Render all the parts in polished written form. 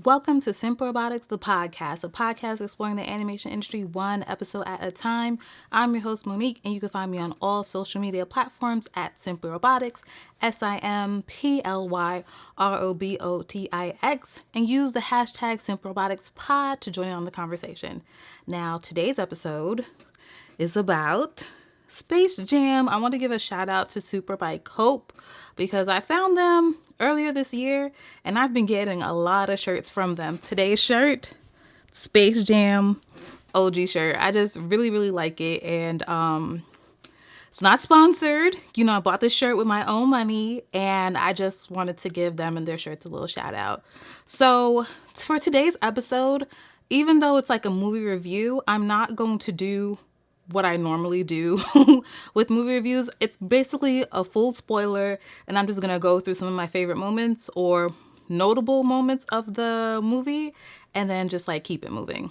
Welcome to Simplyrobotix, the podcast, a podcast exploring the animation industry one episode at a time. I'm your host, Monique, and you can find me on all social media platforms at Simplyrobotix, Simplyrobotix, and use the hashtag Simplyrobotixpod to join in on the conversation. Now, today's episode is about Space Jam. I want to give a shout out to Super Bike Hope because I found them earlier this year and I've been getting a lot of shirts from them. Today's shirt, Space Jam OG shirt. I just really like it, and it's not sponsored. I bought this shirt with my own money and I just wanted to give them and their shirts a little shout out. So for today's episode, even though it's like a movie review, I'm not going to do what I normally do with movie reviews. It's basically a full spoiler, and I'm just gonna go through some of my favorite moments or notable moments of the movie and then just like keep it moving.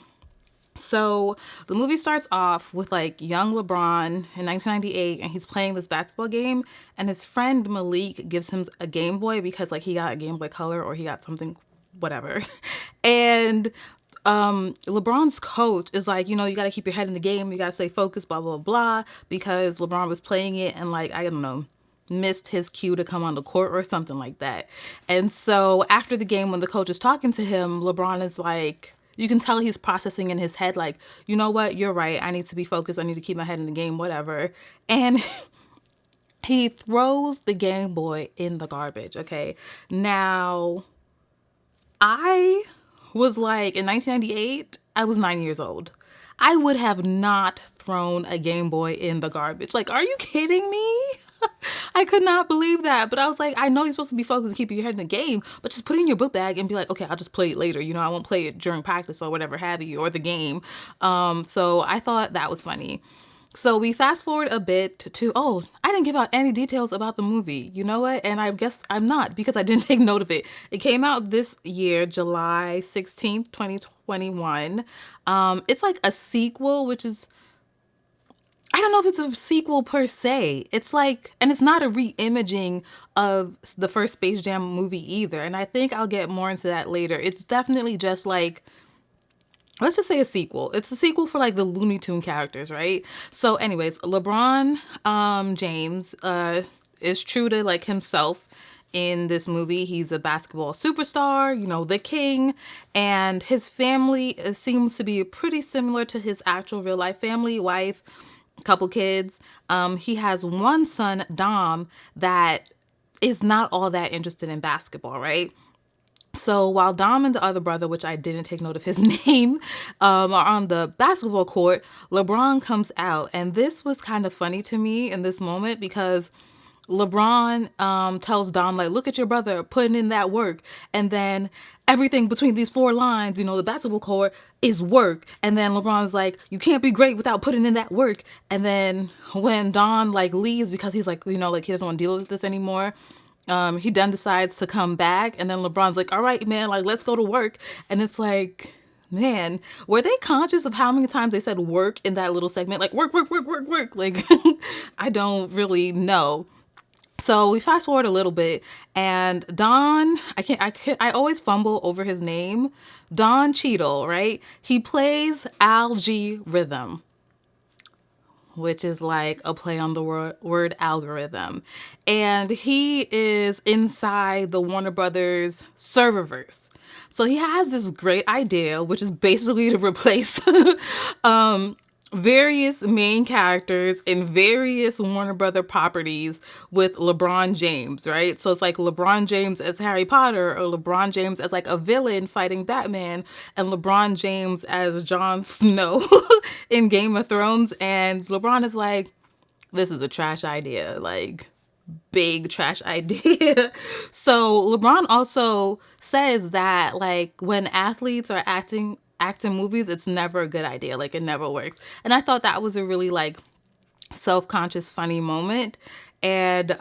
So the movie starts off with like young LeBron in 1998, and he's playing this basketball game, and his friend Monique gives him a Game Boy because like he got a Game Boy Color or he got something, whatever. And LeBron's coach is like, you got to keep your head in the game. You got to stay focused, blah, blah, blah, because LeBron was playing it and like, I don't know, missed his cue to come on the court or something like that. And so after the game, when the coach is talking to him, LeBron is like, you can tell he's processing in his head, like, you know what, you're right. I need to be focused. I need to keep my head in the game, whatever. And he throws the Game Boy in the garbage. Okay. Now, I was like, in 1998, I was 9 years old. I would have not thrown a Game Boy in the garbage. Like, are you kidding me? I could not believe that. But I was like, I know you're supposed to be focused and keeping your head in the game, but just put it in your book bag and be like, okay, I'll just play it later. I won't play it during practice or whatever have you, or the game. So I thought that was funny. So we fast forward a bit to, I didn't give out any details about the movie. You know what? And I guess I'm not, because I didn't take note of it. It came out this year, July 16th, 2021. It's like a sequel, which is, I don't know if it's a sequel per se. It's like, and it's not a re-imaging of the first Space Jam movie either. And I think I'll get more into that later. It's definitely just like, let's just say a sequel. It's a sequel for like the Looney Tune characters, right? So anyways, LeBron James is true to like himself in this movie. He's a basketball superstar, the king, and his family seems to be pretty similar to his actual real life family, wife, couple kids. He has one son, Dom, that is not all that interested in basketball, right? So while Dom and the other brother, which I didn't take note of his name, are on the basketball court, LeBron comes out. And this was kind of funny to me in this moment because LeBron tells Dom, like, look at your brother putting in that work. And then everything between these four lines, the basketball court is work. And then LeBron's like, you can't be great without putting in that work. And then when Don like leaves because he's like, like he doesn't want to deal with this anymore, he then decides to come back, and then LeBron's like, all right, man, like, let's go to work. And it's like, man, were they conscious of how many times they said work in that little segment? Like, work, work, work, work, work. Like, I don't really know. So we fast forward a little bit, and Don, I always fumble over his name. Don Cheadle, right? He plays Algae Rhythm, which is like a play on the word algorithm. And he is inside the Warner Brothers serververse. So he has this great idea, which is basically to replace various main characters in various Warner Brother properties with LeBron James, right? So it's like LeBron James as Harry Potter, or LeBron James as like a villain fighting Batman, and LeBron James as Jon Snow in Game of Thrones. And LeBron is like, this is a trash idea, like big trash idea. So LeBron also says that like when athletes are acting movies, it's never a good idea. Like it never works. And I thought that was a really like self-conscious, funny moment. And,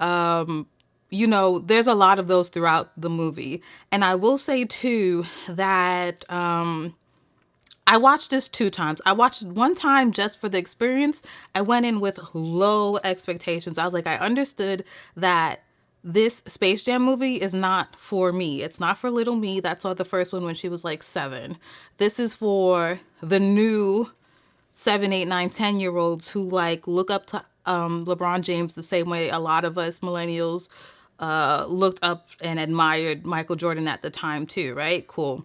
there's a lot of those throughout the movie. And I will say too that, I watched this 2 times. I watched it one time just for the experience. I went in with low expectations. I was like, I understood that this Space Jam movie is not for me. It's not for little me that saw the first one when she was like 7. This is for the new 7, 8, 9, 10 year olds who like look up to LeBron James the same way a lot of us millennials looked up and admired Michael Jordan at the time too, right? Cool.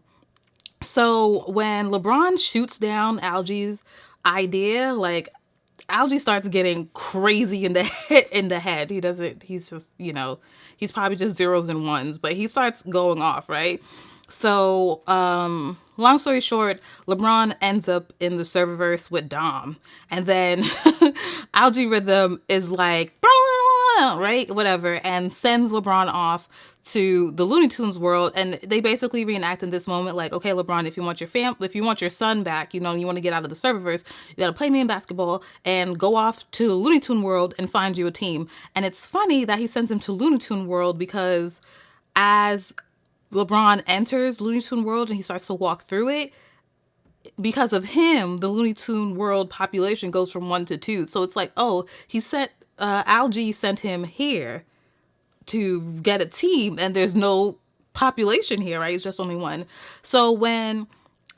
So when LeBron shoots down Algie's idea, like Algie starts getting crazy in the head. He doesn't. He's just, he's probably just zeros and ones, but he starts going off, right? So, long story short, LeBron ends up in the serververse with Dom, and then Algae Rhythm is like, right, whatever, and sends LeBron off to the Looney Tunes world, and they basically reenact in this moment like, okay, LeBron, if you want your son back, you want to get out of the serververse, you got to play me in basketball and go off to Looney Tune world and find you a team. And it's funny that he sends him to Looney Tune world because as LeBron enters Looney Tune world and he starts to walk through it, because of him, the Looney Tune world population goes from 1 to 2. So it's like, oh, Algie sent him here to get a team, and there's no population here, right? It's just only one. So when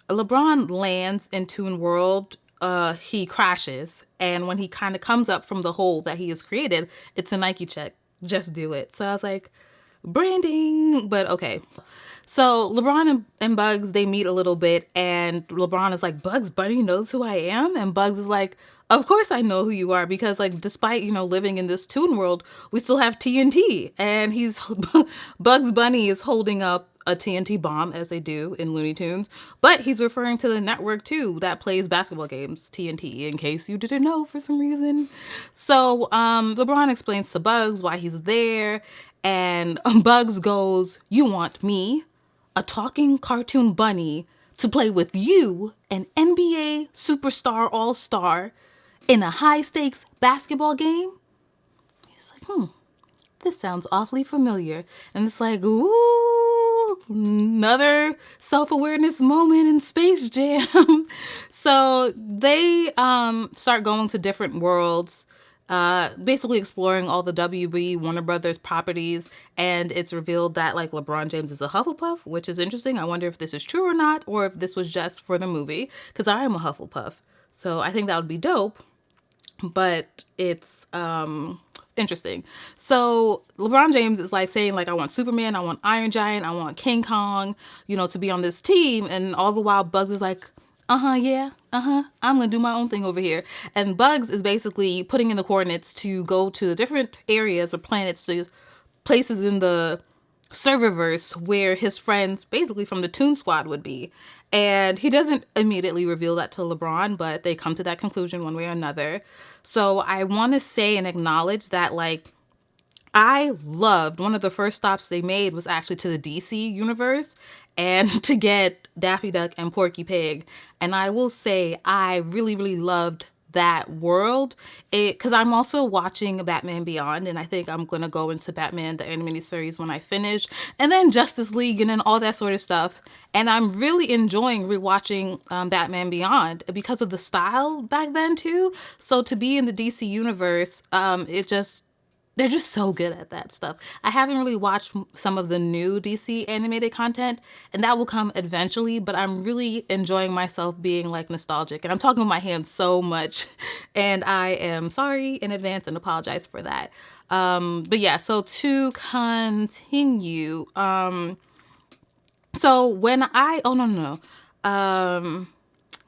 LeBron lands in Toon World, he crashes, and when he kind of comes up from the hole that he has created, it's a Nike check. Just do it. So I was like, branding, but okay. So LeBron and Bugs, they meet a little bit, and LeBron is like, Bugs Bunny knows who I am? And Bugs is like, of course I know who you are, because like despite, living in this Toon World, we still have TNT. And Bugs Bunny is holding up a TNT bomb, as they do in Looney Tunes, but he's referring to the network too that plays basketball games, TNT, in case you didn't know for some reason. So LeBron explains to Bugs why he's there, and Bugs goes, you want me, a talking cartoon bunny, to play with you, an NBA superstar all-star, in a high-stakes basketball game? He's like, this sounds awfully familiar. And it's like, ooh, another self-awareness moment in Space Jam. So they start going to different worlds, basically exploring all the WB Warner Brothers properties, and it's revealed that like LeBron James is a Hufflepuff, which is interesting. I wonder if this is true or not, or if this was just for the movie, because I am a Hufflepuff. So I think that would be dope, but it's interesting. So LeBron James is like saying like, I want Superman, I want Iron Giant, I want King Kong, to be on this team, and all the while Bugs is like, yeah, I'm gonna do my own thing over here. And Bugs is basically putting in the coordinates to go to the different areas or planets, to places in the serververse where his friends basically from the Toon Squad would be. And he doesn't immediately reveal that to LeBron, but they come to that conclusion one way or another. So I want to say and acknowledge that like I loved, one of the first stops they made was actually to the DC universe and to get Daffy Duck and Porky Pig. And I will say I really, really loved that world, because I'm also watching Batman Beyond, and I think I'm gonna go into Batman the animated series when I finish, and then Justice League, and then all that sort of stuff. And I'm really enjoying rewatching Batman Beyond because of the style back then too. So to be in the DC universe, they're just so good at that stuff. I haven't really watched some of the new DC animated content, and that will come eventually, but I'm really enjoying myself being like nostalgic, and I'm talking with my hands so much, and I am sorry in advance and apologize for that. But yeah, so to continue, so when I, oh no,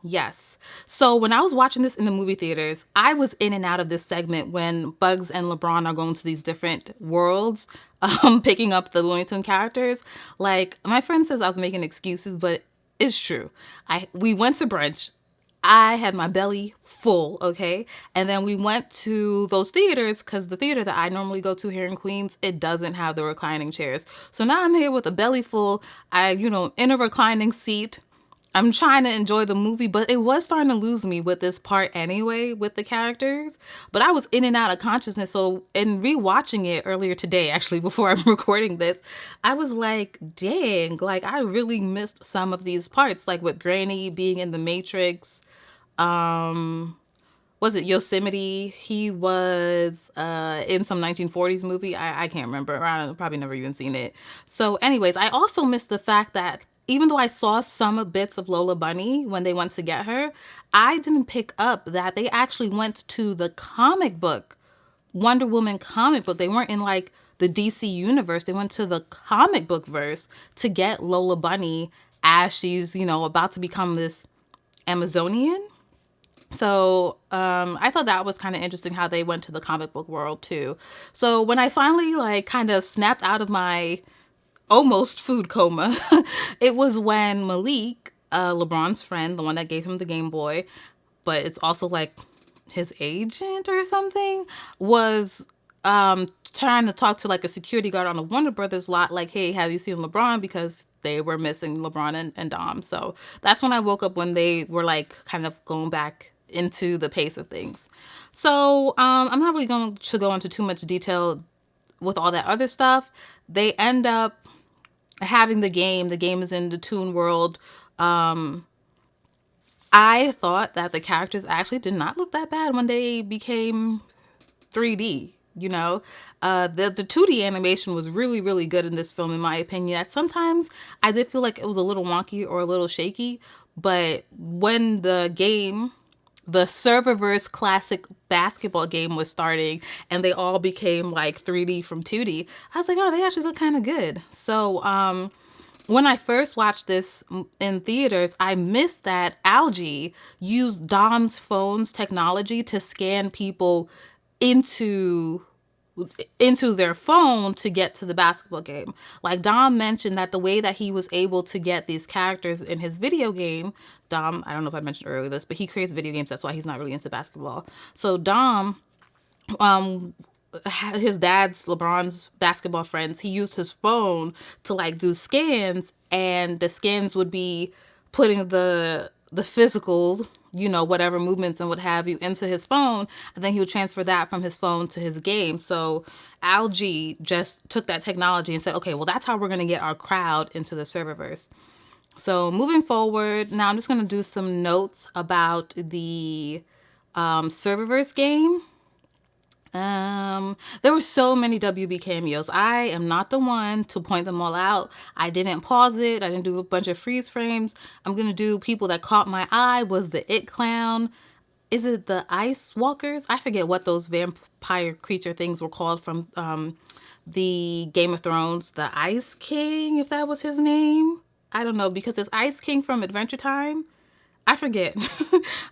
yes. So when I was watching this in the movie theaters, I was in and out of this segment when Bugs and LeBron are going to these different worlds, picking up the Looney Tunes characters. Like, my friend says I was making excuses, but it's true. We went to brunch. I had my belly full, okay? And then we went to those theaters, because the theater that I normally go to here in Queens, it doesn't have the reclining chairs. So now I'm here with a belly full. In a reclining seat. I'm trying to enjoy the movie, but it was starting to lose me with this part anyway, with the characters. But I was in and out of consciousness. So in rewatching it earlier today, actually, before I'm recording this, I was like, dang, like I really missed some of these parts, like with Granny being in the Matrix. What was it Yosemite? He was in some 1940s movie. I can't remember. I probably never even seen it. So, anyways, I also missed the fact that even though I saw some bits of Lola Bunny when they went to get her, I didn't pick up that they actually went to the comic book, Wonder Woman comic book. They weren't in like the DC universe. They went to the comic book verse to get Lola Bunny as she's, about to become this Amazonian. So I thought that was kind of interesting how they went to the comic book world too. So when I finally like kind of snapped out of my almost food coma, it was when Monique, LeBron's friend, the one that gave him the Game Boy, but it's also like his agent or something, was trying to talk to like a security guard on the Warner Brothers lot, like, hey, have you seen LeBron? Because they were missing LeBron and Dom. So that's when I woke up, when they were like kind of going back into the pace of things. So I'm not really going to go into too much detail with all that other stuff. They end up having the game. The game is in the Toon World. I thought that the characters actually did not look that bad when they became 3D. The 2D animation was really, really good in this film, in my opinion. Sometimes I did feel like it was a little wonky or a little shaky, but when the Serververse classic basketball game was starting and they all became like 3D from 2D, I was like, oh, they actually look kind of good. So when I first watched this in theaters, I missed that Algie used Dom's phone's technology to scan people into their phone to get to the basketball game. Like Dom mentioned that the way that he was able to get these characters in his video game, Dom, I don't know if I mentioned earlier this, but he creates video games. That's why he's not really into basketball. So Dom, his dad's, LeBron's basketball friends, he used his phone to like do scans, and the scans would be putting the physical, whatever movements and what have you, into his phone, and then he would transfer that from his phone to his game. So Algie just took that technology and said, okay, well, that's how we're going to get our crowd into the serververse. So moving forward, now I'm just going to do some notes about the serververse game. There were so many WB cameos. I am not the one to point them all out. I didn't pause it. I didn't do a bunch of freeze frames. I'm going to do people that caught my eye. Was the It Clown. Is it the Ice Walkers? I forget what those vampire creature things were called from the Game of Thrones. The Ice King, if that was his name. I don't know, because it's Ice King from Adventure Time. I forget.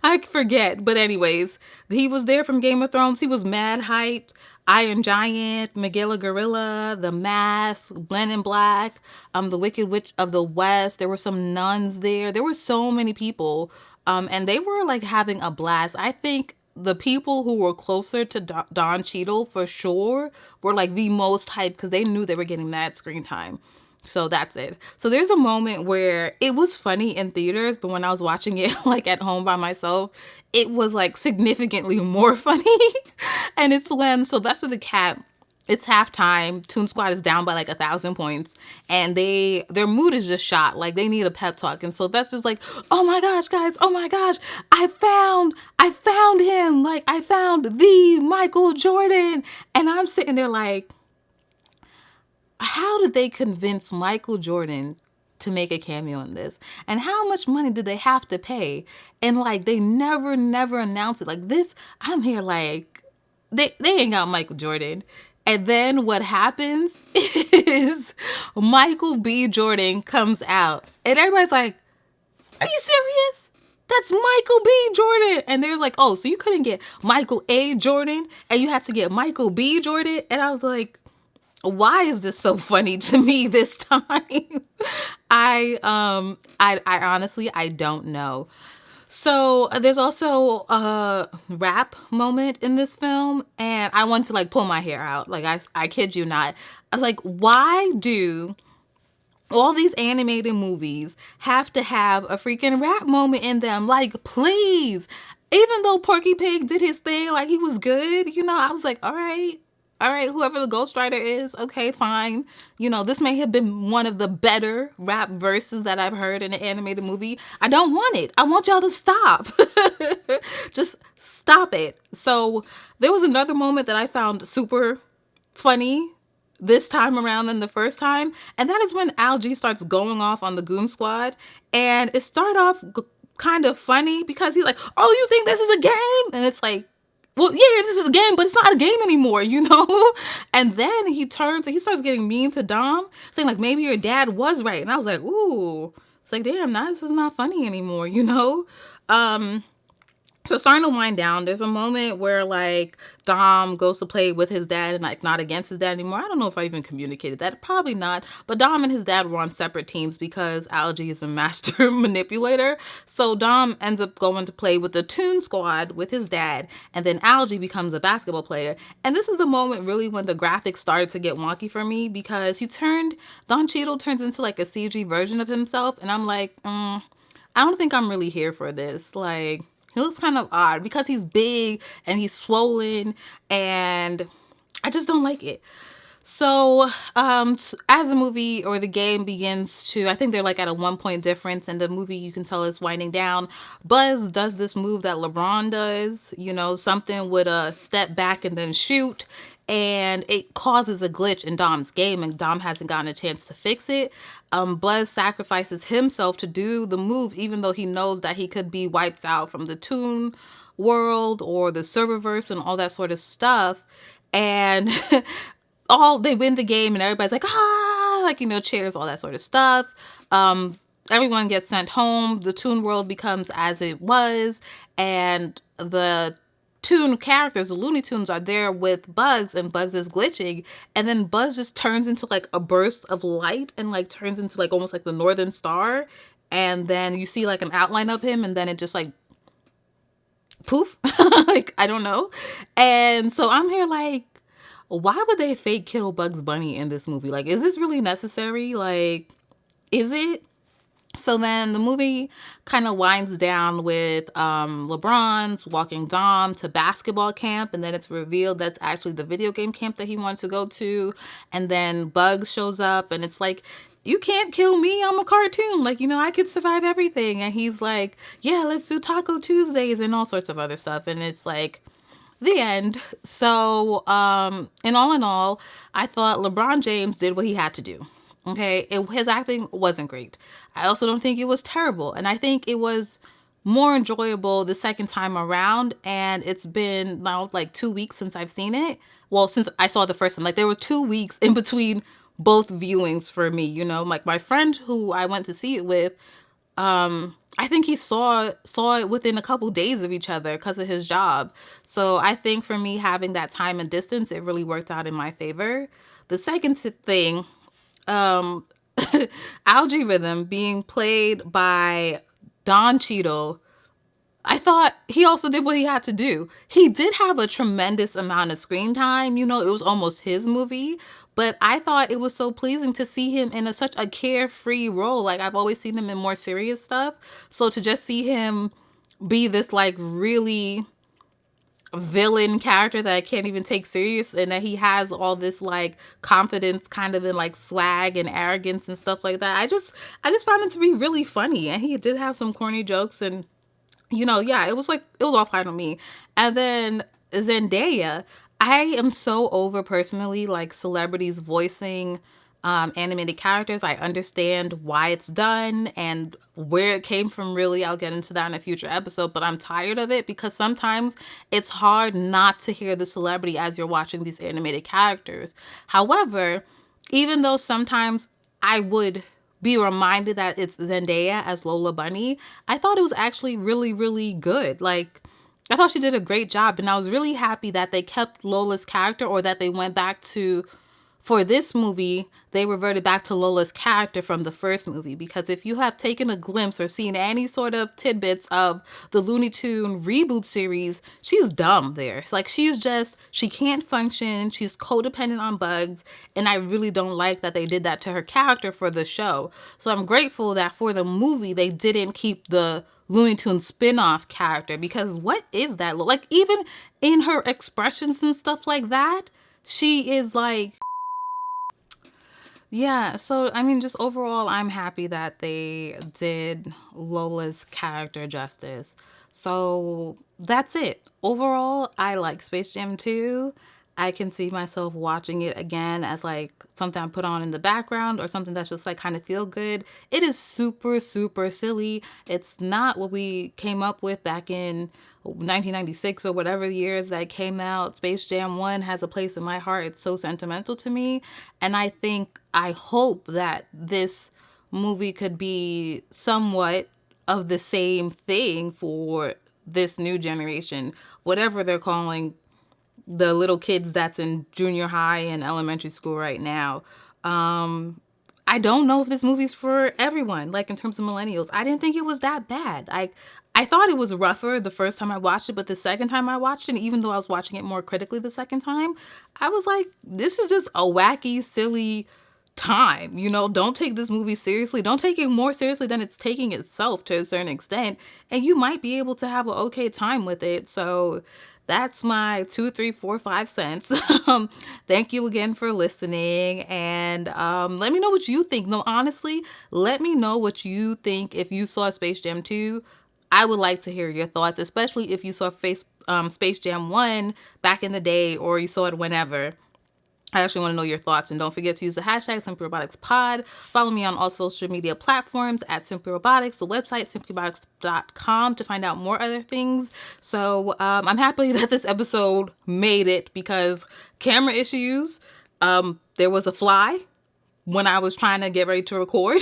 I forget. But anyways, he was there from Game of Thrones. He was mad hyped. Iron Giant, Megilla Gorilla, The Mask, Blend in Black, the Wicked Witch of the West. There were some nuns there. There were so many people. And they were like having a blast. I think the people who were closer to Don Cheadle for sure were like the most hyped, because they knew they were getting mad screen time. So that's it. So there's a moment where it was funny in theaters, but when I was watching it like at home by myself, it was like significantly more funny. And it's when Sylvester the Cat, it's halftime, Toon Squad is down by like 1,000 points, and their mood is just shot. Like they need a pep talk. And Sylvester's like, oh my gosh, guys, oh my gosh, I found him. Like I found the Michael Jordan. And I'm sitting there like, how did they convince Michael Jordan to make a cameo in this? And how much money did they have to pay? And like, they never announced it. Like this, I'm here like, they ain't got Michael Jordan. And then what happens is Michael B. Jordan comes out. And everybody's like, are you serious? That's Michael B. Jordan. And they're like, oh, so you couldn't get Michael A. Jordan and you had to get Michael B. Jordan? And I was like, why is this so funny to me this time? I honestly, I don't know. So there's also a rap moment in this film, and I want to like pull my hair out. Like I kid you not. I was like, why do all these animated movies have to have a freaking rap moment in them? Like, please. Even though Porky Pig did his thing, like he was good, I was like, all right. All right, whoever the ghostwriter is, okay, fine. This may have been one of the better rap verses that I've heard in an animated movie. I don't want it. I want y'all to stop. Just stop it. So there was another moment that I found super funny this time around than the first time, and that is when Algie starts going off on the Goon Squad, and it started off kind of funny because he's like, "Oh, you think this is a game?" And it's like, well, yeah, this is a game, but it's not a game anymore, you know? And then he turns and he starts getting mean to Dom, saying, like, maybe your dad was right. And I was like, ooh. It's like, damn, now this is not funny anymore, you know? Um, so starting to wind down, there's a moment where like Dom goes to play with his dad and like not against his dad anymore. I don't know if I even communicated that. Probably not. But Dom and his dad were on separate teams because Algie is a master manipulator. So Dom ends up going to play with the Toon Squad with his dad, and then Algie becomes a basketball player. And this is the moment really when the graphics started to get wonky for me because Don Cheadle turns into like a CG version of himself, and I'm like, I don't think I'm really here for this. Like, he looks kind of odd because he's big and he's swollen, and I just don't like it. So, as the movie or the game begins to, I think they're like at a 1 point difference, and the movie you can tell is winding down. Buzz does this move that LeBron does, something with a step back and then shoot, and it causes a glitch in Dom's game, and Dom hasn't gotten a chance to fix it. Buzz sacrifices himself to do the move, even though he knows that he could be wiped out from the Toon world or the serververse and all that sort of stuff. And they win the game, and everybody's like, ah, like, cheers, all that sort of stuff. Everyone gets sent home. The Toon world becomes as it was, and the Toon characters, the Looney Tunes, are there with Bugs, and Bugs is glitching, and then Buzz just turns into like a burst of light and like turns into like almost like the Northern Star, and then you see like an outline of him, and then it just like poof, like, I don't know. And so I'm here like, why would they fake kill Bugs Bunny in this movie? Like, is this really necessary? Like, is it? So then the movie kind of winds down with LeBron's walking Dom to basketball camp, and then it's revealed that's actually the video game camp that he wanted to go to. And then Bugs shows up, and it's like, you can't kill me. I'm a cartoon. Like, I could survive everything. And he's like, yeah, let's do Taco Tuesdays and all sorts of other stuff. And it's like, the end. So, in all, I thought LeBron James did what he had to do. Okay, his acting wasn't great. I also don't think it was terrible, and I think it was more enjoyable the second time around. And it's been now like 2 weeks since I've seen it. Well, since I saw the first time, like there were 2 weeks in between both viewings for me. Like my friend who I went to see it with, I think he saw it within a couple days of each other because of his job. So I think for me, having that time and distance, it really worked out in my favor. The second thing, um, Algae Rhythm being played by Don Cheadle, I thought he also did what he had to do. He did have a tremendous amount of screen time. It was almost his movie. But I thought it was so pleasing to see him in such a carefree role. Like, I've always seen him in more serious stuff. So to just see him be this, like, really villain character that I can't even take serious, and that he has all this, like, confidence kind of in, like, swag and arrogance and stuff like that. I just found him to be really funny. And he did have some corny jokes, and yeah, it was all fine with me. And then Zendaya, I am so over personally like celebrities voicing animated characters. I understand why it's done and where it came from, really. I'll get into that in a future episode, but I'm tired of it because sometimes it's hard not to hear the celebrity as you're watching these animated characters. However, even though sometimes I would be reminded that it's Zendaya as Lola Bunny, I thought it was actually really, really good. Like, I thought she did a great job, and I was really happy that they kept Lola's character, or that they went back to, for this movie, they reverted back to Lola's character from the first movie. Because if you have taken a glimpse or seen any sort of tidbits of the Looney Tune reboot series, she's dumb there. It's like she can't function. She's codependent on Bugs. And I really don't like that they did that to her character for the show. So I'm grateful that for the movie, they didn't keep the Looney Tune spin-off character, because what is that? Like, even in her expressions and stuff like that, She is like, yeah, so I mean, just overall, I'm happy that they did Lola's character justice. So that's it. Overall, I like Space Jam 2. I can see myself watching it again as like something I put on in the background or something that's just like kind of feel good. It is super, super silly. It's not what we came up with back in 1996 or whatever years that came out. Space Jam 1 has a place in my heart. It's so sentimental to me. And I hope that this movie could be somewhat of the same thing for this new generation, whatever they're calling the little kids that's in junior high and elementary school right now. I don't know if this movie's for everyone, like in terms of millennials. I didn't think it was that bad. I thought it was rougher the first time I watched it, but the second time I watched it, even though I was watching it more critically the second time, I was like, this is just a wacky, silly time. You know, don't take this movie seriously. Don't take it more seriously than it's taking itself to a certain extent. And you might be able to have an okay time with it. So that's my 2, 3, 4, 5 cents. Thank you again for listening. And let me know what you think. No, honestly, let me know what you think if you saw Space Jam 2. I would like to hear your thoughts, especially if you saw Space Jam 1 back in the day or you saw it whenever. I actually want to know your thoughts, and don't forget to use the hashtag Simplyrobotixpod. Follow me on all social media platforms at Simplyrobotics, the website simplyrobotics.com to find out more other things. So I'm happy that this episode made it because camera issues. There was a fly when I was trying to get ready to record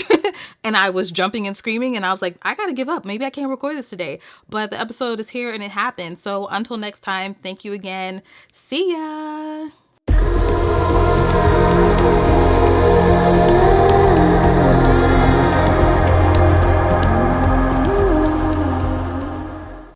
and I was jumping and screaming and I was like, I gotta give up. Maybe I can't record this today. But the episode is here and it happened. So until next time, thank you again. See ya.